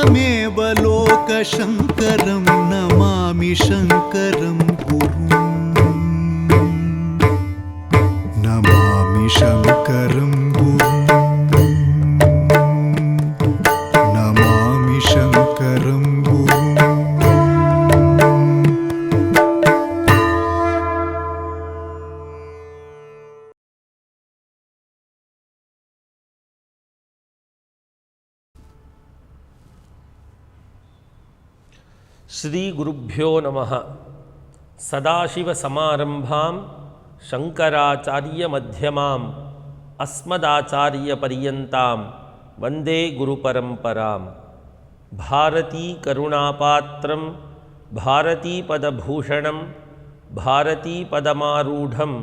त्वमेव लोकशङ्करं नमामि शङ्करं गुरुं नमामि शङ्करं गुरुं नमामि शङ्करं गुरुं। ಶ್ರೀ ಗುರುಭ್ಯೋ ನಮಃ. ಸದಾಶಿವಸಮಾರಂಭಾಂ ಶಂಕರಾಚಾರ್ಯ ಮಧ್ಯಮಾಂ ಅಸ್ಮದಾಚಾರ್ಯ ಪರ್ಯಂತಾಂ ವಂದೇ ಗುರುಪರಂಪರಾಂ. ಭಾರತೀ ಕರುಣಾಪಾತ್ರಂ ಭಾರತೀ ಪದಭೂಷಣಂ ಭಾರತೀ ಪದಮಾರೂಢಂ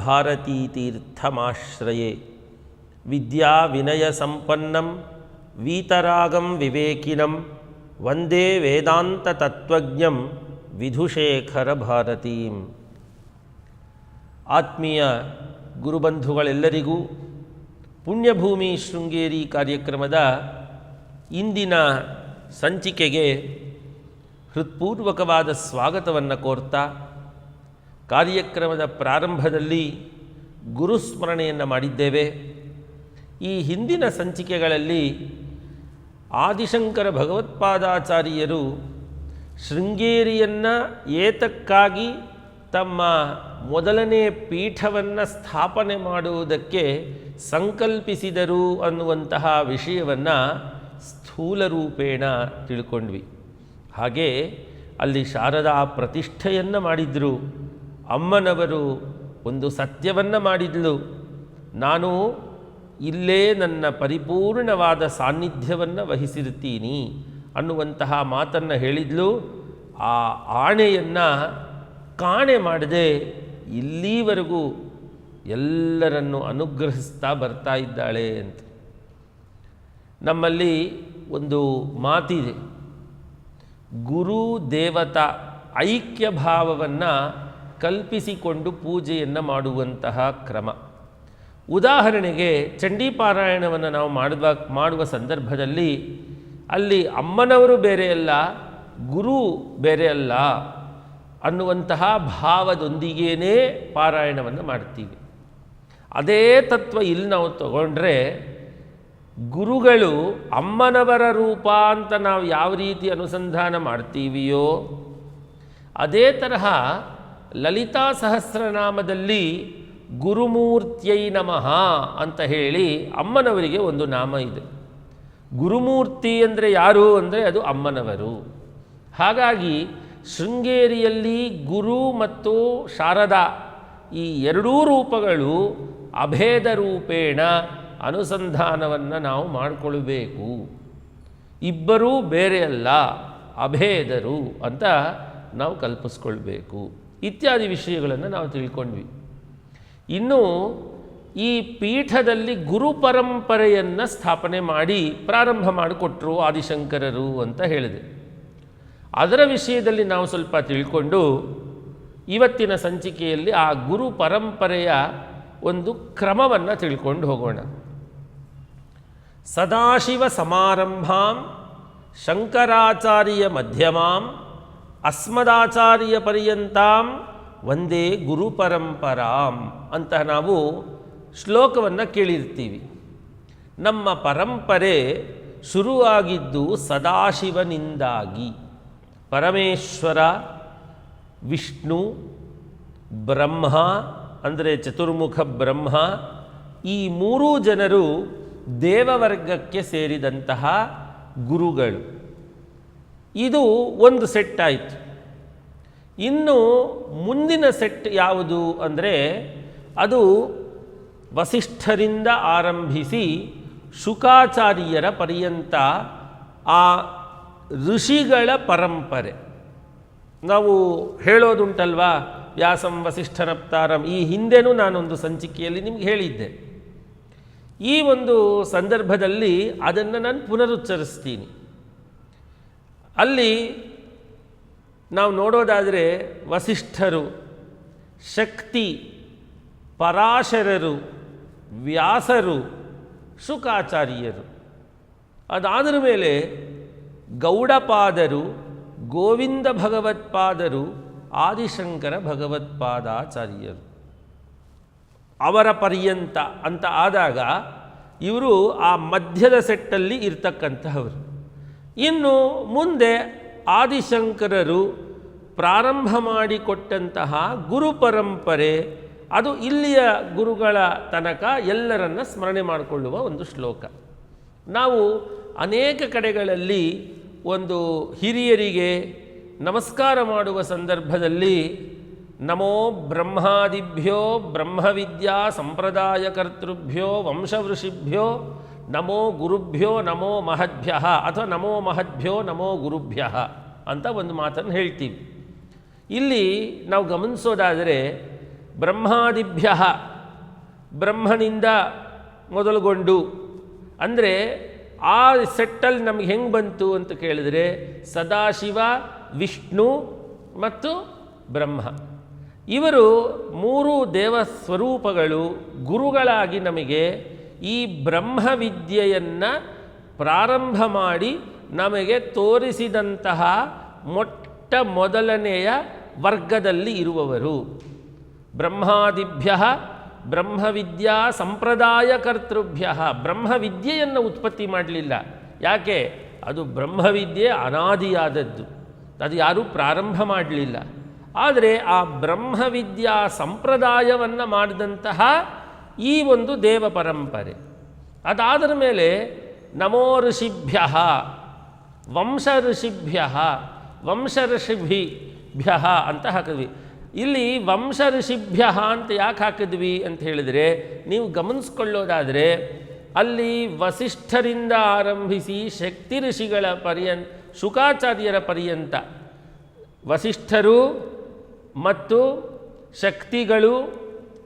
ಭಾರತೀ ತೀರ್ಥಮಾಶ್ರಯೇ. ವಿದ್ಯಾ ವಿನಯ ಸಂಪನ್ನಂ ವೀತರಾಗಂ ವಿವೇಕಿನಂ ವಂದೇ ವೇದಾಂತ ತತ್ವಜ್ಞಂ ವಿಧುಶೇಖರ ಭಾರತೀಂ. ಆತ್ಮೀಯ ಗುರುಬಂಧುಗಳೆಲ್ಲರಿಗೂ ಪುಣ್ಯಭೂಮಿ ಶೃಂಗೇರಿ ಕಾರ್ಯಕ್ರಮದ ಇಂದಿನ ಸಂಚಿಕೆಗೆ ಹೃತ್ಪೂರ್ವಕವಾದ ಸ್ವಾಗತವನ್ನು ಕೋರ್ತಾ, ಕಾರ್ಯಕ್ರಮದ ಪ್ರಾರಂಭದಲ್ಲಿ ಗುರುಸ್ಮರಣೆಯನ್ನು ಮಾಡಿದ್ದೇವೆ. ಈ ಹಿಂದಿನ ಸಂಚಿಕೆಗಳಲ್ಲಿ ಆದಿಶಂಕರ ಭಗವತ್ಪಾದಾಚಾರ್ಯರು ಶೃಂಗೇರಿಯನ್ನು ಏತಕ್ಕಾಗಿ ತಮ್ಮ ಮೊದಲನೇ ಪೀಠವನ್ನು ಸ್ಥಾಪನೆ ಮಾಡುವುದಕ್ಕೆ ಸಂಕಲ್ಪಿಸಿದರು ಅನ್ನುವಂತಹ ವಿಷಯವನ್ನು ಸ್ಥೂಲ ರೂಪೇಣ ತಿಳ್ಕೊಂಡ್ವಿ. ಹಾಗೆ ಅಲ್ಲಿ ಶಾರದಾ ಪ್ರತಿಷ್ಠೆಯನ್ನು ಮಾಡಿದರು. ಅಮ್ಮನವರು ಒಂದು ಸತ್ಯವನ್ನು ಮಾಡಿದಳು, ನಾನು ಇಲ್ಲೇ ನನ್ನ ಪರಿಪೂರ್ಣವಾದ ಸಾನ್ನಿಧ್ಯವನ್ನು ವಹಿಸಿರ್ತೀನಿ ಅನ್ನುವಂತಹ ಮಾತನ್ನು ಹೇಳಿದ್ಲು. ಆ ಆಣೆಯನ್ನು ಕಾಣೆ ಮಾಡದೆ ಇಲ್ಲಿವರೆಗೂ ಎಲ್ಲರನ್ನು ಅನುಗ್ರಹಿಸ್ತಾ ಬರ್ತಾ ಇದ್ದಾಳೆ ಅಂತ. ನಮ್ಮಲ್ಲಿ ಒಂದು ಮಾತಿದೆ, ಗುರು ದೇವತಾ ಐಕ್ಯ ಭಾವವನ್ನು ಕಲ್ಪಿಸಿಕೊಂಡು ಪೂಜೆಯನ್ನು ಮಾಡುವಂತಹ ಕ್ರಮ. ಉದಾಹರಣೆಗೆ ಚಂಡೀಪಾರಾಯಣವನ್ನು ನಾವು ಮಾಡುವ ಸಂದರ್ಭದಲ್ಲಿ ಅಲ್ಲಿ ಅಮ್ಮನವರು ಬೇರೆ ಅಲ್ಲ, ಗುರು ಬೇರೆ ಅಲ್ಲ ಅನ್ನುವಂತಹ ಭಾವದೊಂದಿಗೇ ಪಾರಾಯಣವನ್ನು ಮಾಡ್ತೀವಿ. ಅದೇ ತತ್ವ ಇಲ್ಲಿ ನಾವು ತಗೊಂಡ್ರೆ, ಗುರುಗಳು ಅಮ್ಮನವರ ರೂಪ ಅಂತ ನಾವು ಯಾವ ರೀತಿ ಅನುಸಂಧಾನ ಮಾಡ್ತೀವಿಯೋ ಅದೇ ತರಹ ಲಲಿತಾ ಸಹಸ್ರನಾಮದಲ್ಲಿ ಗುರುಮೂರ್ತ್ಯೈ ನಮಃ ಅಂತ ಹೇಳಿ ಅಮ್ಮನವರಿಗೆ ಒಂದು ನಾಮ ಇದೆ. ಗುರುಮೂರ್ತಿ ಅಂದರೆ ಯಾರು ಅಂದರೆ ಅದು ಅಮ್ಮನವರು. ಹಾಗಾಗಿ ಶೃಂಗೇರಿಯಲ್ಲಿ ಗುರು ಮತ್ತು ಶಾರದಾ ಈ ಎರಡೂ ರೂಪಗಳು ಅಭೇದ ರೂಪೇಣ ಅನುಸಂಧಾನವನ್ನು ನಾವು ಮಾಡಿಕೊಳ್ಬೇಕು. ಇಬ್ಬರೂ ಬೇರೆ ಅಲ್ಲ, ಅಭೇದರು ಅಂತ ನಾವು ಕಲ್ಪಿಸ್ಕೊಳ್ಬೇಕು. ಇತ್ಯಾದಿ ವಿಷಯಗಳನ್ನು ನಾವು ತಿಳ್ಕೊಂಡ್ವಿ. ಇನ್ನು ಈ ಪೀಠದಲ್ಲಿ ಗುರು ಪರಂಪರೆಯನ್ನು ಸ್ಥಾಪನೆ ಮಾಡಿ ಪ್ರಾರಂಭ ಮಾಡಿಕೊಟ್ರು ಆದಿಶಂಕರರು ಅಂತ ಹೇಳಿದೆ. ಅದರ ವಿಷಯದಲ್ಲಿ ನಾವು ಸ್ವಲ್ಪ ತಿಳ್ಕೊಂಡು ಇವತ್ತಿನ ಸಂಚಿಕೆಯಲ್ಲಿ ಆ ಗುರು ಪರಂಪರೆಯ ಒಂದು ಕ್ರಮವನ್ನು ತಿಳ್ಕೊಂಡು ಹೋಗೋಣ. ಸದಾಶಿವ ಸಮಾರಂಭಾಂ ಶಂಕರಾಚಾರ್ಯ ಮಧ್ಯಮಾಂ ಅಸ್ಮದಾಚಾರ್ಯ ಪರ್ಯಂತಾಂ ವಂದೇ ಗುರು ಪರಂಪರಾಂ ಅಂತ ನಾವು ಶ್ಲೋಕವನ್ನು ಕೇಳಿರ್ತೀವಿ. ನಮ್ಮ ಪರಂಪರೆ ಶುರುವಾಗಿದ್ದು ಸದಾಶಿವನಿಂದಾಗಿ. ಪರಮೇಶ್ವರ, ವಿಷ್ಣು, ಬ್ರಹ್ಮ ಅಂದರೆ ಚತುರ್ಮುಖ ಬ್ರಹ್ಮ, ಈ ಮೂರೂ ಜನರು ದೇವವರ್ಗಕ್ಕೆ ಸೇರಿದಂತಹ ಗುರುಗಳು. ಇದು ಒಂದು ಸೆಟ್ ಆಯಿತು. ಇನ್ನು ಮುಂದಿನ ಸೆಟ್ ಯಾವುದು ಅಂದರೆ ಅದು ವಸಿಷ್ಠರಿಂದ ಆರಂಭಿಸಿ ಶುಕಾಚಾರ್ಯರ ಪರ್ಯಂತ ಆ ಋಷಿಗಳ ಪರಂಪರೆ. ನಾವು ಹೇಳೋದುಂಟಲ್ವಾ, ವ್ಯಾಸಂ ವಸಿಷ್ಠನಪ್ತಾರಂ. ಈ ಹಿಂದೆನೂ ನಾನೊಂದು ಸಂಚಿಕೆಯಲ್ಲಿ ನಿಮ್ಗೆ ಹೇಳಿದ್ದೆ. ಈ ಒಂದು ಸಂದರ್ಭದಲ್ಲಿ ಅದನ್ನು ನಾನು ಪುನರುಚ್ಚರಿಸ್ತೀನಿ. ಅಲ್ಲಿ ನಾವು ನೋಡೋದಾದರೆ ವಸಿಷ್ಠರು, ಶಕ್ತಿ, ಪರಾಶರರು, ವ್ಯಾಸರು, ಶುಕಾಚಾರ್ಯರು. ಅದಾದ ಮೇಲೆ ಗೌಡಪಾದರು, ಗೋವಿಂದ ಭಗವತ್ಪಾದರು, ಆದಿಶಂಕರ ಭಗವತ್ಪಾದಾಚಾರ್ಯರು ಅವರ ಪರ್ಯಂತ ಅಂತ ಆದಾಗ ಇವರು ಆ ಮಧ್ಯದ ಸೆಟ್ಟಲ್ಲಿ ಇರ್ತಕ್ಕಂತಹವರು. ಇನ್ನು ಮುಂದೆ ಆದಿಶಂಕರರು ಪ್ರಾರಂಭ ಮಾಡಿಕೊಟ್ಟಂತಹ ಗುರು ಪರಂಪರೆ, ಅದು ಇಲ್ಲಿಯ ಗುರುಗಳ ತನಕ ಎಲ್ಲರನ್ನ ಸ್ಮರಣೆ ಮಾಡಿಕೊಳ್ಳುವ ಒಂದು ಶ್ಲೋಕ. ನಾವು ಅನೇಕ ಕಡೆಗಳಲ್ಲಿ ಒಂದು ಹಿರಿಯರಿಗೆ ನಮಸ್ಕಾರ ಮಾಡುವ ಸಂದರ್ಭದಲ್ಲಿ ನಮೋ ಬ್ರಹ್ಮಾದಿಭ್ಯೋ ಬ್ರಹ್ಮವಿದ್ಯಾ ಸಂಪ್ರದಾಯಕರ್ತೃಭ್ಯೋ ವಂಶವೃಷಿಭ್ಯೋ ನಮೋ ಗುರುಭ್ಯೋ ನಮೋ ಮಹದ್ಭ್ಯ ಅಥವಾ ನಮೋ ಮಹದ್ಭ್ಯೋ ನಮೋ ಗುರುಭ್ಯ ಅಂತ ಒಂದು ಮಾತನ್ನು ಹೇಳ್ತೀವಿ. ಇಲ್ಲಿ ನಾವು ಗಮನಿಸೋದಾದರೆ ಬ್ರಹ್ಮಾದಿಭ್ಯ, ಬ್ರಹ್ಮನಿಂದ ಮೊದಲುಗೊಂಡು ಅಂದರೆ ಆ ಸೆಟ್ಟಲ್ಲಿ ನಮಗೆ ಹೆಂಗೆ ಬಂತು ಅಂತ ಕೇಳಿದರೆ ಸದಾಶಿವ, ವಿಷ್ಣು ಮತ್ತು ಬ್ರಹ್ಮ ಇವರು ಮೂರು ದೇವ ಸ್ವರೂಪಗಳು ಗುರುಗಳಾಗಿ ನಮಗೆ ಈ ಬ್ರಹ್ಮವಿದ್ಯೆಯನ್ನು ಪ್ರಾರಂಭ ಮಾಡಿ ನಮಗೆ ತೋರಿಸಿದಂತಹ ಮೊಟ್ಟ ಮೊದಲನೆಯ ವರ್ಗದಲ್ಲಿ ಇರುವವರು. ಬ್ರಹ್ಮಾದಿಭ್ಯ ಬ್ರಹ್ಮವಿದ್ಯಾ ಸಂಪ್ರದಾಯಕರ್ತೃಭ್ಯ, ಬ್ರಹ್ಮವಿದ್ಯೆಯನ್ನು ಉತ್ಪತ್ತಿ ಮಾಡಲಿಲ್ಲ. ಯಾಕೆ? ಅದು ಬ್ರಹ್ಮವಿದ್ಯೆ ಅನಾದಿಯಾದದ್ದು, ಅದು ಯಾರೂ ಪ್ರಾರಂಭ ಮಾಡಲಿಲ್ಲ. ಆದರೆ ಆ ಬ್ರಹ್ಮವಿದ್ಯಾ ಸಂಪ್ರದಾಯವನ್ನು ಮಾಡಿದಂತಹ ಈ ಒಂದು ದೇವ ಪರಂಪರೆ, ಅದಾದ ಮೇಲೆ ನಮೋ ಋಷಿಭ್ಯ ವಂಶ ಋಷಿಭ್ಯ ವಂಶಋಷಿಭ್ಯ ಅಂತ ಹಾಕಿದ್ವಿ. ಇಲ್ಲಿ ವಂಶ ಋಷಿಭ್ಯ ಅಂತ ಯಾಕೆ ಹಾಕಿದ್ವಿ ಅಂತ ಹೇಳಿದರೆ, ನೀವು ಗಮನಿಸ್ಕೊಳ್ಳೋದಾದರೆ ಅಲ್ಲಿ ವಸಿಷ್ಠರಿಂದ ಆರಂಭಿಸಿ ಶಕ್ತಿ ಋಷಿಗಳ ಶುಕಾಚಾರ್ಯರ ಪರ್ಯಂತ ವಸಿಷ್ಠರು ಮತ್ತು ಶಕ್ತಿಗಳು,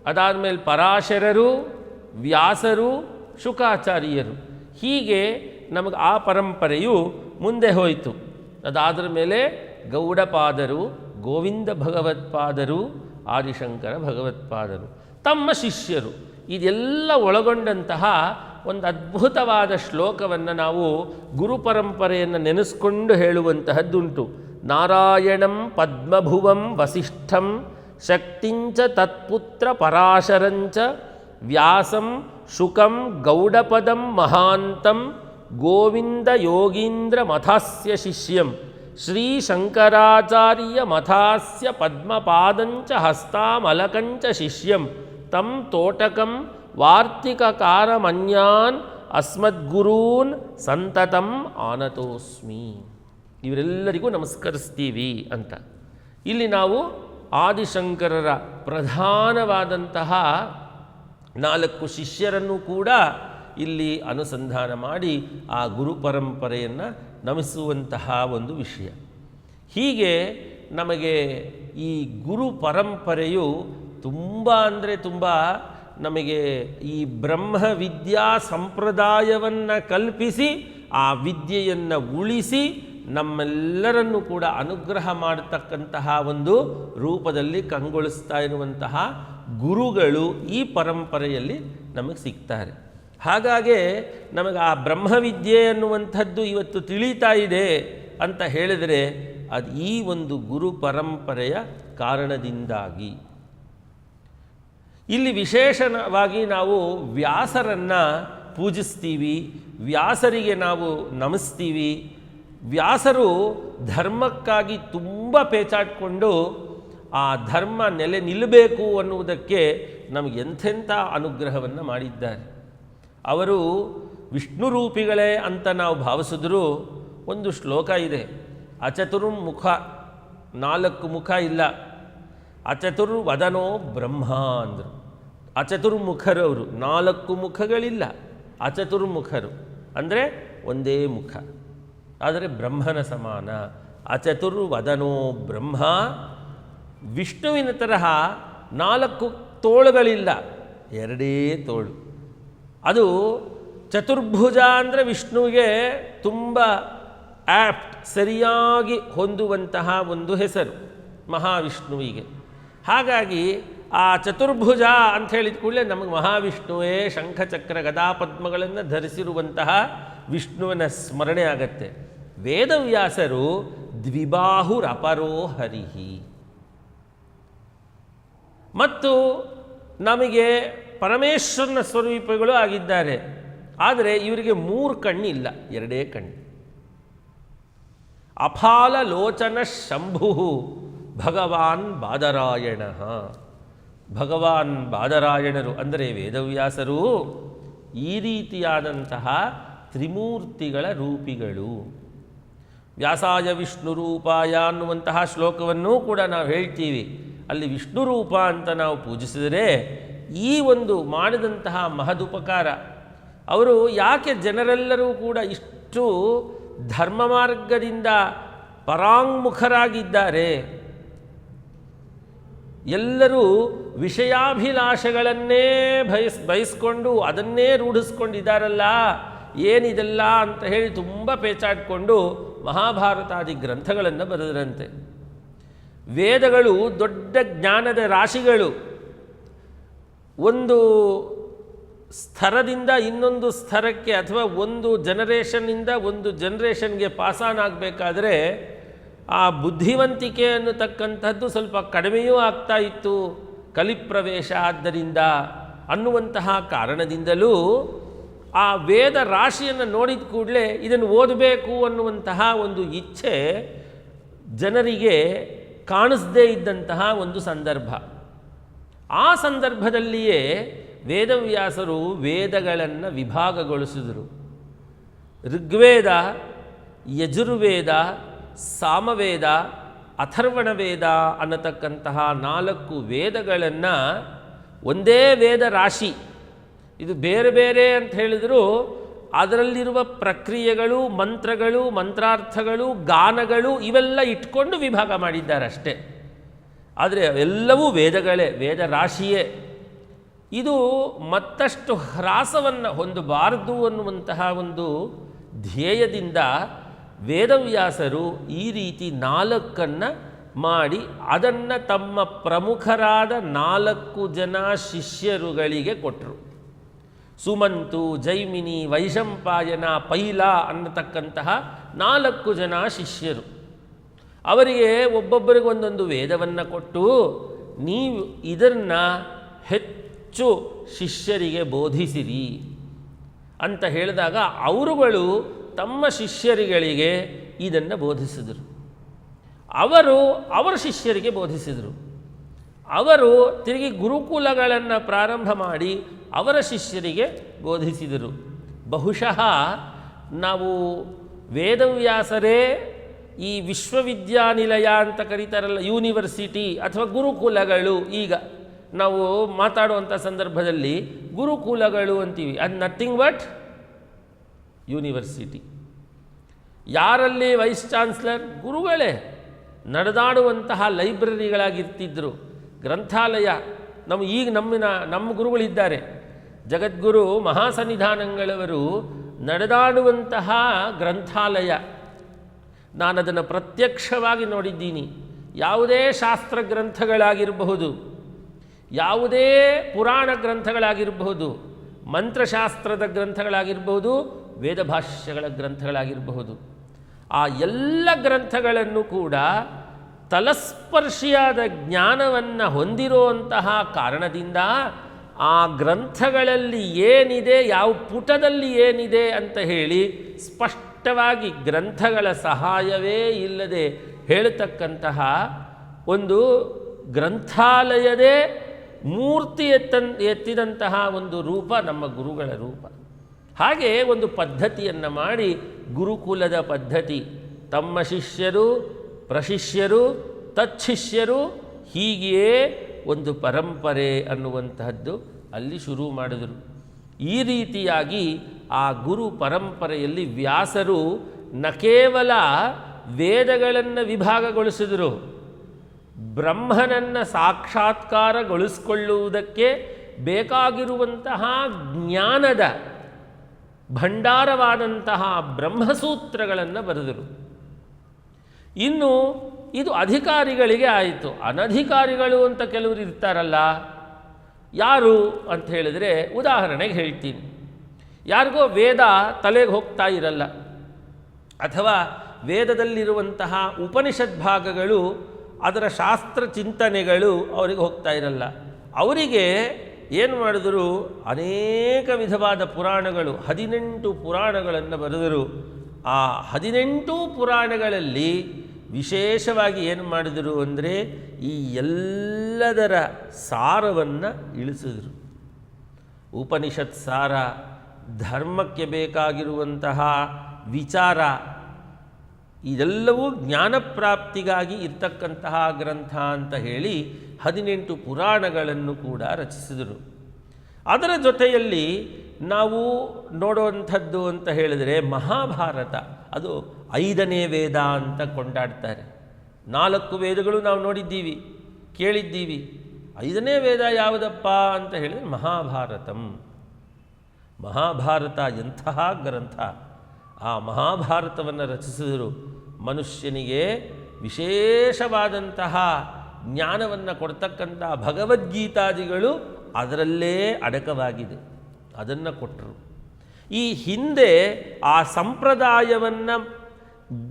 ಅದಾದಮೇಲೆ ಪರಾಶರರು, ವ್ಯಾಸರು, ಶುಕಾಚಾರ್ಯರು, ಹೀಗೆ ನಮಗೆ ಆ ಪರಂಪರೆಯು ಮುಂದೆ ಹೋಯಿತು. ಅದಾದರ ಮೇಲೆ ಗೌಡಪಾದರು, ಗೋವಿಂದ ಭಗವತ್ಪಾದರು, ಆದಿಶಂಕರ ಭಗವತ್ಪಾದರು, ತಮ್ಮ ಶಿಷ್ಯರು, ಇದೆಲ್ಲ ಒಳಗೊಂಡಂತಹ ಒಂದು ಅದ್ಭುತವಾದ ಶ್ಲೋಕವನ್ನು ನಾವು ಗುರುಪರಂಪರೆಯನ್ನು ನೆನೆಸ್ಕೊಂಡು ಹೇಳುವಂತಹದ್ದುಂಟು. ನಾರಾಯಣಂ ಪದ್ಮಭುವಂ ವಸಿಷ್ಠಂ ಶಕ್ತಿಂಚ ತತ್ಪುತ್ರ ಪರಾಶರಂಚ ವ್ಯಾಸಂ ಶುಕಂ ಗೌಡಪದಂ ಮಹಾಂತಂ ಗೋವಿಂದ ಯೋಗೀಂದ್ರ ಮಥಾಸ್ಯ ಶಿಷ್ಯಂ ಶ್ರೀ ಶಂಕರಾಚಾರ್ಯ ಮಥಾಸ್ಯ ಪದ್ಮಪಾದಂಚ ಹಸ್ತಾಮಲಕಂಚ ಶಿಷ್ಯಂ ತಂ ತೋಟಕಂ ವಾರ್ತಿಕಕಾರಮನ್ಯಾನ್ ಅಸ್ಮದ್ಗುರೂನ್ ಸಂತತಂ ಆನತೋಸ್ಮಿ. ಇವರೆಲ್ಲರಿಗೂ ನಮಸ್ಕರಿಸ್ತೀವಿ ಅಂತ. ಇಲ್ಲಿ ನಾವು ಆದಿಶಂಕರರ ಪ್ರಧಾನವಾದಂತಹ 4 ಶಿಷ್ಯರನ್ನು ಕೂಡ ಇಲ್ಲಿ ಅನುಸಂಧಾನ ಮಾಡಿ ಆ ಗುರು ಪರಂಪರೆಯನ್ನು ನಮಿಸುವಂತಹ ಒಂದು ವಿಷಯ. ಹೀಗೆ ನಮಗೆ ಈ ಗುರು ಪರಂಪರೆಯು ತುಂಬ ಅಂದರೆ ತುಂಬ ನಮಗೆ ಈ ಬ್ರಹ್ಮವಿದ್ಯಾ ಸಂಪ್ರದಾಯವನ್ನು ಕಲ್ಪಿಸಿ ಆ ವಿದ್ಯೆಯನ್ನು ಉಳಿಸಿ ನಮ್ಮೆಲ್ಲರನ್ನು ಕೂಡ ಅನುಗ್ರಹ ಮಾಡತಕ್ಕಂತಹ ಒಂದು ರೂಪದಲ್ಲಿ ಕಂಗೊಳಿಸ್ತಾ ಇರುವಂತಹ ಗುರುಗಳು ಈ ಪರಂಪರೆಯಲ್ಲಿ ನಮಗೆ ಸಿಗ್ತಾರೆ. ಹಾಗಾಗಿ ನಮಗೆ ಆ ಬ್ರಹ್ಮವಿದ್ಯೆ ಅನ್ನುವಂಥದ್ದು ಇವತ್ತು ತಿಳಿತಾ ಇದೆ ಅಂತ ಹೇಳಿದರೆ ಅದು ಈ ಒಂದು ಗುರು ಪರಂಪರೆಯ ಕಾರಣದಿಂದಾಗಿ. ಇಲ್ಲಿ ವಿಶೇಷವಾಗಿ ನಾವು ವ್ಯಾಸರನ್ನು ಪೂಜಿಸ್ತೀವಿ, ವ್ಯಾಸರಿಗೆ ನಾವು ನಮಿಸ್ತೀವಿ. ವ್ಯಾಸರು ಧರ್ಮಕ್ಕಾಗಿ ತುಂಬ ಪೇಚಾಡಿಕೊಂಡು ಆ ಧರ್ಮ ನೆಲೆ ನಿಲ್ಲಬೇಕು ಅನ್ನುವುದಕ್ಕೆ ನಮಗೆ ಎಂಥೆಂಥ ಅನುಗ್ರಹವನ್ನು ಮಾಡಿದ್ದಾರೆ. ಅವರು ವಿಷ್ಣು ರೂಪಿಗಳೇ ಅಂತ ನಾವು ಭಾವಿಸಿದ್ರೂ ಒಂದು ಶ್ಲೋಕ ಇದೆ, ಅಚತುರ್ಮುಖ, 4 ಮುಖ ಇಲ್ಲ, ಅಚತುರ್ವದನೋ ಬ್ರಹ್ಮ ಅಂದರು. ಅಚತುರ್ಮುಖರವರು, 4 ಮುಖಗಳಿಲ್ಲ, ಅಚತುರ್ಮುಖರು ಅಂದರೆ ಒಂದೇ ಮುಖ, ಆದರೆ ಬ್ರಹ್ಮನ ಸಮಾನ. ಅಚತುರ್ವದನೋ ಬ್ರಹ್ಮ, ವಿಷ್ಣುವಿನ ತರಹ 4 ತೋಳುಗಳಿಲ್ಲ, 2 ತೋಳು. ಅದು ಚತುರ್ಭುಜ ಅಂದರೆ ವಿಷ್ಣುವಿಗೆ ತುಂಬ ಆ್ಯಪ್ಟ್, ಸರಿಯಾಗಿ ಹೊಂದುವಂತಹ ಒಂದು ಹೆಸರು ಮಹಾವಿಷ್ಣುವಿಗೆ. ಹಾಗಾಗಿ ಆ ಚತುರ್ಭುಜ ಅಂತ ಹೇಳಿದ ಕೂಡಲೇ ನಮಗೆ ಮಹಾವಿಷ್ಣುವೇ ಶಂಖಚಕ್ರ ಗದಾಪದ್ಮಗಳನ್ನು ಧರಿಸಿರುವಂತಹ ವಿಷ್ಣುವಿನ ಸ್ಮರಣೆ ಆಗತ್ತೆ. ವೇದವ್ಯಾಸರು ದ್ವಿಬಾಹುರಪರೋ ಹರಿಹಿ. ಮತ್ತು ನಮಗೆ ಪರಮೇಶ್ವರನ ಸ್ವರೂಪಗಳು ಆಗಿದ್ದಾರೆ. ಆದರೆ ಇವರಿಗೆ 3 ಕಣ್ಣಿಲ್ಲ, 2 ಕಣ್ಣು. ಅಫಾಲ ಲೋಚನ ಶಂಭು ಭಗವಾನ್ ಬಾದರಾಯಣ. ಭಗವಾನ್ ಬಾದರಾಯಣರು ಅಂದರೆ ವೇದವ್ಯಾಸರು ಈ ರೀತಿಯಾದಂತಹ ತ್ರಿಮೂರ್ತಿಗಳ ರೂಪಿಗಳು. ವ್ಯಾಸಾಯ ವಿಷ್ಣು ರೂಪಾಯ ಅನ್ನುವಂತಹ ಶ್ಲೋಕವನ್ನೂ ಕೂಡ ನಾವು ಹೇಳ್ತೀವಿ. ಅಲ್ಲಿ ವಿಷ್ಣು ರೂಪ ಅಂತ ನಾವು ಪೂಜಿಸಿದರೆ ಈ ಒಂದು ಮಾಡಿದಂತಹ ಮಹದುಪಕಾರ, ಅವರು ಯಾಕೆ ಜನರೆಲ್ಲರೂ ಕೂಡ ಇಷ್ಟು ಧರ್ಮ ಮಾರ್ಗದಿಂದ ಪರಾಂಗುಖರಾಗಿದ್ದಾರೆ, ಎಲ್ಲರೂ ವಿಷಯಾಭಿಲಾಷೆಗಳನ್ನೇ ಬಯಸ್ಕೊಂಡು ಅದನ್ನೇ ರೂಢಿಸ್ಕೊಂಡಿದ್ದಾರಲ್ಲ, ಏನಿದೆಲ್ಲ ಅಂತ ಹೇಳಿ ತುಂಬ ಪೇಚಾಡಿಕೊಂಡು ಮಹಾಭಾರತಾದಿ ಗ್ರಂಥಗಳನ್ನು ಬರೆದರಂತೆ. ವೇದಗಳು ದೊಡ್ಡ ಜ್ಞಾನದ ರಾಶಿಗಳು. ಒಂದು ಸ್ತರದಿಂದ ಇನ್ನೊಂದು ಸ್ತರಕ್ಕೆ ಅಥವಾ ಒಂದು ಜನರೇಷನ್ನಿಂದ ಒಂದು ಜನರೇಷನ್ಗೆ ಪಾಸಾನ್ ಆಗಬೇಕಾದ್ರೆ ಆ ಬುದ್ಧಿವಂತಿಕೆ ಅನ್ನತಕ್ಕಂಥದ್ದು ಸ್ವಲ್ಪ ಕಡಿಮೆಯೂ ಆಗ್ತಾ ಇತ್ತು, ಕಲಿಪ್ರವೇಶ ಆದ್ದರಿಂದ ಅನ್ನುವಂತಹ ಕಾರಣದಿಂದಲೂ ಆ ವೇದ ರಾಶಿಯನ್ನು ನೋಡಿದ ಕೂಡಲೇ ಇದನ್ನು ಓದಬೇಕು ಅನ್ನುವಂತಹ ಒಂದು ಇಚ್ಛೆ ಜನರಿಗೆ ಕಾಣಿಸದೇ ಇದ್ದಂತಹ ಒಂದು ಸಂದರ್ಭ. ಆ ಸಂದರ್ಭದಲ್ಲಿಯೇ ವೇದವ್ಯಾಸರು ವೇದಗಳನ್ನು ವಿಭಾಗಗೊಳಿಸಿದರು. ಋಗ್ವೇದ, ಯಜುರ್ವೇದ, ಸಾಮವೇದ, ಅಥರ್ವಣ ವೇದ ಅನ್ನತಕ್ಕಂತಹ 4 ವೇದಗಳನ್ನು ಒಂದೇ ವೇದ ರಾಶಿ. ಇದು ಬೇರೆ ಬೇರೆ ಅಂತ ಹೇಳಿದರೂ ಅದರಲ್ಲಿರುವ ಪ್ರಕ್ರಿಯೆಗಳು, ಮಂತ್ರಗಳು, ಮಂತ್ರಾರ್ಥಗಳು, ಗಾನಗಳು ಇವೆಲ್ಲ ಇಟ್ಕೊಂಡು ವಿಭಾಗ ಮಾಡಿದ್ದಾರೆ ಅಷ್ಟೇ. ಆದರೆ ಎಲ್ಲವೂ ವೇದಗಳೇ, ವೇದ ರಾಶಿಯೇ. ಇದು ಮತ್ತಷ್ಟು ಹ್ರಾಸವನ್ನು ಹೊಂದಬಾರದು ಅನ್ನುವಂತಹ ಒಂದು ಧ್ಯೇಯದಿಂದ ವೇದವ್ಯಾಸರು ಈ ರೀತಿ 4 ಮಾಡಿ ಅದನ್ನು ತಮ್ಮ ಪ್ರಮುಖರಾದ 4 ಜನ ಶಿಷ್ಯರುಗಳಿಗೆ ಕೊಟ್ಟರು. ಸುಮಂತು, ಜೈಮಿನಿ, ವೈಶಂಪಾಯನ, ಪೈಲ ಅನ್ನತಕ್ಕಂತಹ 4 ಜನ ಶಿಷ್ಯರು. ಅವರಿಗೆ ಒಬ್ಬೊಬ್ಬರಿಗೆ ಒಂದೊಂದು ವೇದವನ್ನು ಕೊಟ್ಟು ನೀವು ಇದನ್ನು ಹೆಚ್ಚು ಶಿಷ್ಯರಿಗೆ ಬೋಧಿಸಿರಿ ಅಂತ ಹೇಳಿದಾಗ ಅವರುಗಳು ತಮ್ಮ ಶಿಷ್ಯರುಗಳಿಗೆ ಇದನ್ನು ಬೋಧಿಸಿದರು. ಅವರು ಅವರ ಶಿಷ್ಯರಿಗೆ ಬೋಧಿಸಿದರು. ಅವರು ತಿರುಗಿ ಗುರುಕುಲಗಳನ್ನು ಪ್ರಾರಂಭ ಮಾಡಿ ಅವರ ಶಿಷ್ಯರಿಗೆ ಬೋಧಿಸಿದರು. ಬಹುಶಃ ನಾವು ವೇದವ್ಯಾಸರೇ ಈ ವಿಶ್ವವಿದ್ಯಾನಿಲಯ ಅಂತ ಕರೀತಾರಲ್ಲ, ಯೂನಿವರ್ಸಿಟಿ ಅಥವಾ ಗುರುಕುಲಗಳು, ಈಗ ನಾವು ಮಾತಾಡುವಂಥ ಸಂದರ್ಭದಲ್ಲಿ ಗುರುಕುಲಗಳು ಅಂತೀವಿ. ಅದು ನಥಿಂಗ್ ಬಟ್ ಯೂನಿವರ್ಸಿಟಿ. ಯಾರಲ್ಲಿ ವೈಸ್ ಚಾನ್ಸ್ಲರ್? ಗುರುಗಳೇ. ನಡೆದಾಡುವಂತಹ ಲೈಬ್ರರಿಗಳಾಗಿರ್ತಿದ್ರು, ಗ್ರಂಥಾಲಯ. ಈಗ ನಮ್ಮ ಗುರುಗಳಿದ್ದಾರೆ. ಜಗದ್ಗುರು ಮಹಾಸನ್ನಿಧಾನಗಳವರು ನಡೆದಾಡುವಂತಹ ಗ್ರಂಥಾಲಯ. ನಾನು ಅದನ್ನು ಪ್ರತ್ಯಕ್ಷವಾಗಿ ನೋಡಿದ್ದೀನಿ. ಯಾವುದೇ ಶಾಸ್ತ್ರ ಗ್ರಂಥಗಳಾಗಿರಬಹುದು, ಯಾವುದೇ ಪುರಾಣ ಗ್ರಂಥಗಳಾಗಿರಬಹುದು, ಮಂತ್ರಶಾಸ್ತ್ರದ ಗ್ರಂಥಗಳಾಗಿರಬಹುದು, ವೇದಭಾಷ್ಯಗಳ ಗ್ರಂಥಗಳಾಗಿರಬಹುದು, ಆ ಎಲ್ಲ ಗ್ರಂಥಗಳನ್ನು ಕೂಡ ತಲಸ್ಪರ್ಶಿಯಾದ ಜ್ಞಾನವನ್ನು ಹೊಂದಿರುವಂತಹ ಕಾರಣದಿಂದ ಆ ಗ್ರಂಥಗಳಲ್ಲಿ ಏನಿದೆ, ಯಾವ ಪುಟದಲ್ಲಿ ಏನಿದೆ ಅಂತ ಹೇಳಿ ಸ್ಪಷ್ಟವಾಗಿ ಗ್ರಂಥಗಳ ಸಹಾಯವೇ ಇಲ್ಲದೆ ಹೇಳತಕ್ಕಂತಹ ಒಂದು ಗ್ರಂಥಾಲಯದೇ ಮೂರ್ತಿ ಎತ್ತಿದಂತಹ ಒಂದು ರೂಪ ನಮ್ಮ ಗುರುಗಳ ರೂಪ. ಹಾಗೆ ಒಂದು ಪದ್ಧತಿಯನ್ನು ಮಾಡಿ ಗುರುಕುಲದ ಪದ್ಧತಿ, ತಮ್ಮ ಶಿಷ್ಯರು, ಪ್ರಶಿಷ್ಯರು, ತಚ್ಚಿಷ್ಯರು, ಹೀಗೆಯೇ ಒಂದು ಪರಂಪರೆ ಅನ್ನುವಂತಹದ್ದು ಅಲ್ಲಿ ಶುರು ಮಾಡಿದರು. ಈ ರೀತಿಯಾಗಿ ಆ ಗುರು ಪರಂಪರೆಯಲ್ಲಿ ವ್ಯಾಸರು ನ ಕೇವಲ ವೇದಗಳನ್ನು ವಿಭಾಗಗೊಳಿಸಿದರು, ಬ್ರಹ್ಮನನ್ನು ಸಾಕ್ಷಾತ್ಕಾರಗೊಳಿಸಿಕೊಳ್ಳುವುದಕ್ಕೆ ಬೇಕಾಗಿರುವಂತಹ ಜ್ಞಾನದ ಭಂಡಾರವಾದಂತಹ ಬ್ರಹ್ಮಸೂತ್ರಗಳನ್ನು ಬರೆದರು. ಇನ್ನು ಇದು ಅಧಿಕಾರಿಗಳಿಗೆ ಆಯಿತು. ಅನಧಿಕಾರಿಗಳು ಅಂತ ಕೆಲವರು ಇರ್ತಾರಲ್ಲ, ಯಾರು ಅಂತ ಹೇಳಿದರೆ ಉದಾಹರಣೆಗೆ ಹೇಳ್ತೀನಿ. ಯಾರಿಗೋ ವೇದ ತಲೆಗೆ ಹೋಗ್ತಾ ಇರಲ್ಲ, ಅಥವಾ ವೇದದಲ್ಲಿರುವಂತಹ ಉಪನಿಷತ್ ಭಾಗಗಳು, ಅದರ ಶಾಸ್ತ್ರ ಚಿಂತನೆಗಳು ಅವರಿಗೆ ಹೋಗ್ತಾ ಇರಲ್ಲ. ಅವರಿಗೆ ಏನು ಮಾಡಿದರು, ಅನೇಕ ವಿಧವಾದ ಪುರಾಣಗಳು, 18 ಪುರಾಣಗಳನ್ನು ಬರೆದರು. ಆ 18 ಪುರಾಣಗಳಲ್ಲಿ ವಿಶೇಷವಾಗಿ ಏನು ಮಾಡಿದರು ಅಂದರೆ ಈ ಎಲ್ಲದರ ಸಾರವನ್ನು ಇಳಿಸಿದರು. ಉಪನಿಷತ್ ಸಾರ, ಧರ್ಮಕ್ಕೆ ಬೇಕಾಗಿರುವಂತಹ ವಿಚಾರ, ಇದೆಲ್ಲವೂ ಜ್ಞಾನಪ್ರಾಪ್ತಿಗಾಗಿ ಇರ್ತಕ್ಕಂತಹ ಗ್ರಂಥ ಅಂತ ಹೇಳಿ 18 ಪುರಾಣಗಳನ್ನು ಕೂಡ ರಚಿಸಿದರು. ಅದರ ಜೊತೆಯಲ್ಲಿ ನಾವು ನೋಡುವಂಥದ್ದು ಅಂತ ಹೇಳಿದರೆ ಮಹಾಭಾರತ, ಅದು 5ನೇ ವೇದ ಅಂತ ಕೊಂಡಾಡ್ತಾರೆ. 4 ವೇದಗಳು ನಾವು ನೋಡಿದ್ದೀವಿ, ಕೇಳಿದ್ದೀವಿ. 5ನೇ ವೇದ ಯಾವುದಪ್ಪ ಅಂತ ಹೇಳಿದರೆ ಮಹಾಭಾರತಂ. ಮಹಾಭಾರತ ಎಂತಹ ಗ್ರಂಥ! ಆ ಮಹಾಭಾರತವನ್ನು ರಚಿಸಿದರು. ಮನುಷ್ಯನಿಗೆ ವಿಶೇಷವಾದಂತಹ ಜ್ಞಾನವನ್ನು ಕೊಡ್ತಕ್ಕಂಥ ಭಗವದ್ಗೀತಾದಿಗಳು ಅದರಲ್ಲೇ ಅಡಕವಾಗಿದೆ, ಅದನ್ನು ಕೊಟ್ಟರು. ಈ ಹಿಂದೆ ಆ ಸಂಪ್ರದಾಯವನ್ನು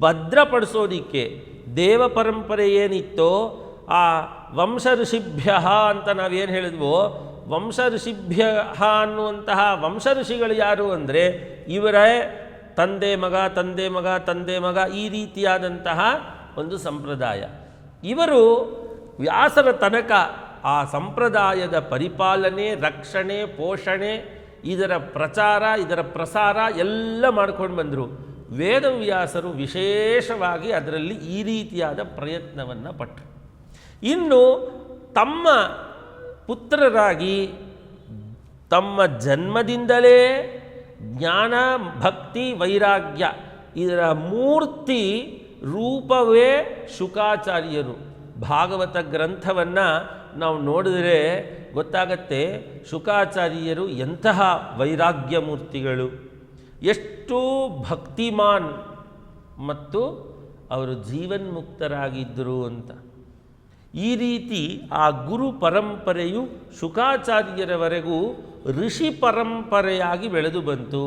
ಭದ್ರಪಡಿಸೋದಿಕ್ಕೆ ದೇವ ಪರಂಪರೆ ಏನಿತ್ತೋ, ಆ ವಂಶ ಋಷಿಭ್ಯ ಅಂತ ನಾವೇನು ಹೇಳಿದ್ವೋ, ವಂಶ ಋಷಿಭ್ಯ ಅನ್ನುವಂತಹ ವಂಶ ಋಷಿಗಳು ಯಾರು ಅಂದರೆ ಇವರೇ ತಂದೆ ಮಗ ತಂದೆ ಮಗ ತಂದೆ ಮಗ, ಈ ರೀತಿಯಾದಂತಹ ಒಂದು ಸಂಪ್ರದಾಯ. ಇವರು ವ್ಯಾಸರ ತನಕ ಆ ಸಂಪ್ರದಾಯದ ಪರಿಪಾಲನೆ, ರಕ್ಷಣೆ, ಪೋಷಣೆ, ಇದರ ಪ್ರಚಾರ, ಇದರ ಪ್ರಸಾರ ಎಲ್ಲ ಮಾಡ್ಕೊಂಡು ಬಂದರು. ವೇದವ್ಯಾಸರು ವಿಶೇಷವಾಗಿ ಅದರಲ್ಲಿ ಈ ರೀತಿಯಾದ ಪ್ರಯತ್ನವನ್ನು ಪಟ್ಟರು. ಇನ್ನು ತಮ್ಮ ಪುತ್ರರಾಗಿ ತಮ್ಮ ಜನ್ಮದಿಂದಲೇ ಜ್ಞಾನ, ಭಕ್ತಿ, ವೈರಾಗ್ಯ ಇದರ ಮೂರ್ತಿ ರೂಪವೇ ಶುಕಾಚಾರ್ಯರು. ಭಾಗವತ ಗ್ರಂಥವನ್ನು ನಾವು ನೋಡಿದರೆ ಗೊತ್ತಾಗತ್ತೆ ಶುಕಾಚಾರ್ಯರು ಎಂತಹ ವೈರಾಗ್ಯ ಮೂರ್ತಿಗಳು, ಎಷ್ಟು ಭಕ್ತಿಮಾನ್ ಮತ್ತು ಅವರು ಜೀವನ್ಮುಕ್ತರಾಗಿದ್ದರು ಅಂತ. ಈ ರೀತಿ ಆ ಗುರು ಪರಂಪರೆಯು ಶುಕಾಚಾರ್ಯರವರೆಗೂ ಋಷಿ ಪರಂಪರೆಯಾಗಿ ಬೆಳೆದು ಬಂತು.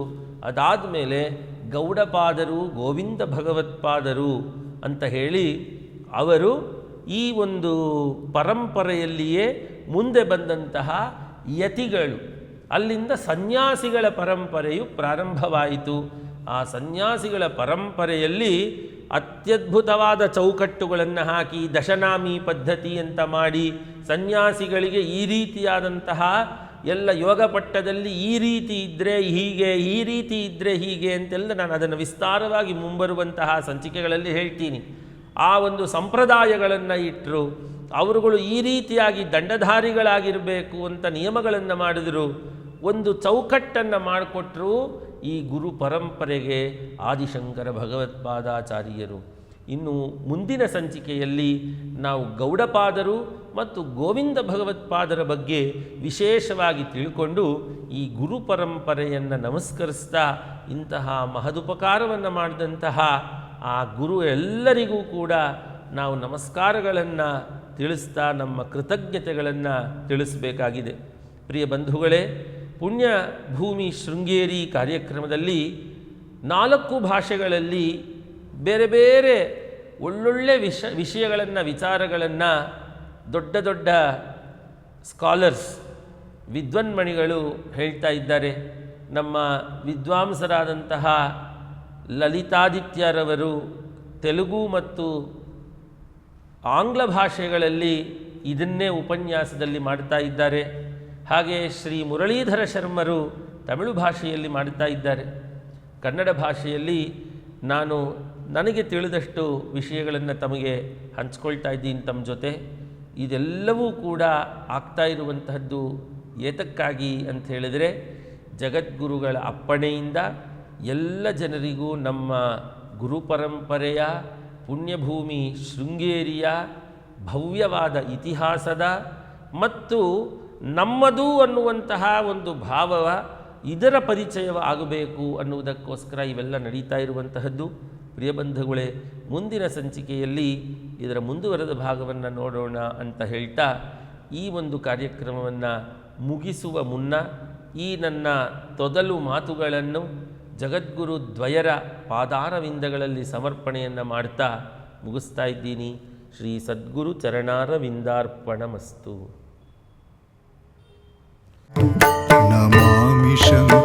ಅದಾದ ಮೇಲೆ ಗೌಡಪಾದರು, ಗೋವಿಂದ ಭಗವತ್ಪಾದರು ಅಂತ ಹೇಳಿ ಅವರು ಈ ಒಂದು ಪರಂಪರೆಯಲ್ಲಿಯೇ ಮುಂದೆ ಬಂದಂತಹ ಯತಿಗಳು, ಅಲ್ಲಿಂದ ಸನ್ಯಾಸಿಗಳ ಪರಂಪರೆಯು ಪ್ರಾರಂಭವಾಯಿತು. ಆ ಸನ್ಯಾಸಿಗಳ ಪರಂಪರೆಯಲ್ಲಿ ಅತ್ಯದ್ಭುತವಾದ ಚೌಕಟ್ಟುಗಳನ್ನು ಹಾಕಿ ದಶನಾಮಿ ಪದ್ಧತಿ ಅಂತ ಮಾಡಿ ಸನ್ಯಾಸಿಗಳಿಗೆ ಈ ರೀತಿಯಾದಂತಹ ಎಲ್ಲ ಯೋಗ ಪಟ್ಟದಲ್ಲಿ ಈ ರೀತಿ ಇದ್ದರೆ ಹೀಗೆ, ಈ ರೀತಿ ಇದ್ದರೆ ಹೀಗೆ ಅಂತೆಲ್ಲ ನಾನು ಅದನ್ನು ವಿಸ್ತಾರವಾಗಿ ಮುಂಬರುವಂತಹ ಸಂಚಿಕೆಗಳಲ್ಲಿ ಹೇಳ್ತೀನಿ. ಆ ಒಂದು ಸಂಪ್ರದಾಯಗಳನ್ನು ಇಟ್ಟರು. ಅವರುಗಳು ಈ ರೀತಿಯಾಗಿ ದಂಡಧಾರಿಗಳಾಗಿರಬೇಕು ಅಂತ ನಿಯಮಗಳನ್ನು ಮಾಡಿದರು. ಒಂದು ಚೌಕಟ್ಟನ್ನು ಮಾಡಿಕೊಟ್ರು ಈ ಗುರು ಪರಂಪರೆಗೆ ಆದಿಶಂಕರ ಭಗವತ್ಪಾದಾಚಾರ್ಯರು. ಇನ್ನು ಮುಂದಿನ ಸಂಚಿಕೆಯಲ್ಲಿ ನಾವು ಗೌಡಪಾದರು ಮತ್ತು ಗೋವಿಂದ ಭಗವತ್ಪಾದರ ಬಗ್ಗೆ ವಿಶೇಷವಾಗಿ ತಿಳ್ಕೊಂಡು ಈ ಗುರು ಪರಂಪರೆಯನ್ನು ನಮಸ್ಕರಿಸ್ತಾ ಇಂತಹ ಮಹದುಪಕಾರವನ್ನು ಮಾಡಿದಂತಹ ಆ ಗುರು ಎಲ್ಲರಿಗೂ ಕೂಡ ನಾವು ನಮಸ್ಕಾರಗಳನ್ನು ತಿಳಿಸ್ತಾ ನಮ್ಮ ಕೃತಜ್ಞತೆಗಳನ್ನು ತಿಳಿಸಬೇಕಾಗಿದೆ. ಪ್ರಿಯ ಬಂಧುಗಳೇ, ಪುಣ್ಯ ಭೂಮಿ ಶೃಂಗೇರಿ ಕಾರ್ಯಕ್ರಮದಲ್ಲಿ 4 ಭಾಷೆಗಳಲ್ಲಿ ಬೇರೆ ಬೇರೆ ಒಳ್ಳೊಳ್ಳೆ ವಿಷಯಗಳನ್ನು, ವಿಚಾರಗಳನ್ನು ದೊಡ್ಡ ದೊಡ್ಡ ಸ್ಕಾಲರ್ಸ್, ವಿದ್ವನ್ಮಣಿಗಳು ಹೇಳ್ತಾ ಇದ್ದಾರೆ. ನಮ್ಮ ವಿದ್ವಾಂಸರಾದಂತಹ ಲಲಿತಾದಿತ್ಯರವರು ತೆಲುಗು ಮತ್ತು ಆಂಗ್ಲ ಭಾಷೆಗಳಲ್ಲಿ ಇದನ್ನೇ ಉಪನ್ಯಾಸದಲ್ಲಿ ಮಾಡ್ತಾ ಇದ್ದಾರೆ. ಹಾಗೆ ಶ್ರೀ ಮುರಳೀಧರ ಶರ್ಮರು ತಮಿಳು ಭಾಷೆಯಲ್ಲಿ ಮಾಡ್ತಾ ಇದ್ದಾರೆ. ಕನ್ನಡ ಭಾಷೆಯಲ್ಲಿ ನಾನು ನನಗೆ ತಿಳಿದಷ್ಟು ವಿಷಯಗಳನ್ನು ತಮಗೆ ಹಂಚ್ಕೊಳ್ತಾ ಇದ್ದೀನಿ ತಮ್ಮ ಜೊತೆ. ಇದೆಲ್ಲವೂ ಕೂಡ ಆಗ್ತಾ ಇರುವಂತಹದ್ದು ಏತಕ್ಕಾಗಿ ಅಂತ ಹೇಳಿದರೆ, ಜಗದ್ಗುರುಗಳ ಅಪ್ಪಣೆಯಿಂದ ಎಲ್ಲ ಜನರಿಗೂ ನಮ್ಮ ಗುರು ಪರಂಪರೆಯ ಪುಣ್ಯಭೂಮಿ ಶೃಂಗೇರಿಯ ಭವ್ಯವಾದ ಇತಿಹಾಸದ ಮತ್ತು ನಮ್ಮದು ಅನ್ನುವಂತಹ ಒಂದು ಭಾವ, ಇದರ ಪರಿಚಯ ಆಗಬೇಕು ಅನ್ನುವುದಕ್ಕೋಸ್ಕರ ಇವೆಲ್ಲ ನಡೀತಾ ಇರುವಂತಹದ್ದು. ಪ್ರಿಯ ಬಂಧುಗಳೇ, ಮುಂದಿನ ಸಂಚಿಕೆಯಲ್ಲಿ ಇದರ ಮುಂದುವರೆದ ಭಾಗವನ್ನು ನೋಡೋಣ ಅಂತ ಹೇಳ್ತಾ ಈ ಒಂದು ಕಾರ್ಯಕ್ರಮವನ್ನು ಮುಗಿಸುವ ಮುನ್ನ ಈ ನನ್ನ ತೊದಲು ಮಾತುಗಳನ್ನು ಜಗದ್ಗುರು ದ್ವಯರ ಪಾದಾರವಿಂದಗಳಲ್ಲಿ ಸಮರ್ಪಣೆಯನ್ನು ಮಾಡ್ತಾ ಮುಗಿಸ್ತಾ ಇದ್ದೀನಿ. ಶ್ರೀ ಸದ್ಗುರು ಚರಣಾರವಿಂದಾರ್ಪಣಮಸ್ತು. ನಮಾಮಿ ಶಂಕರಂ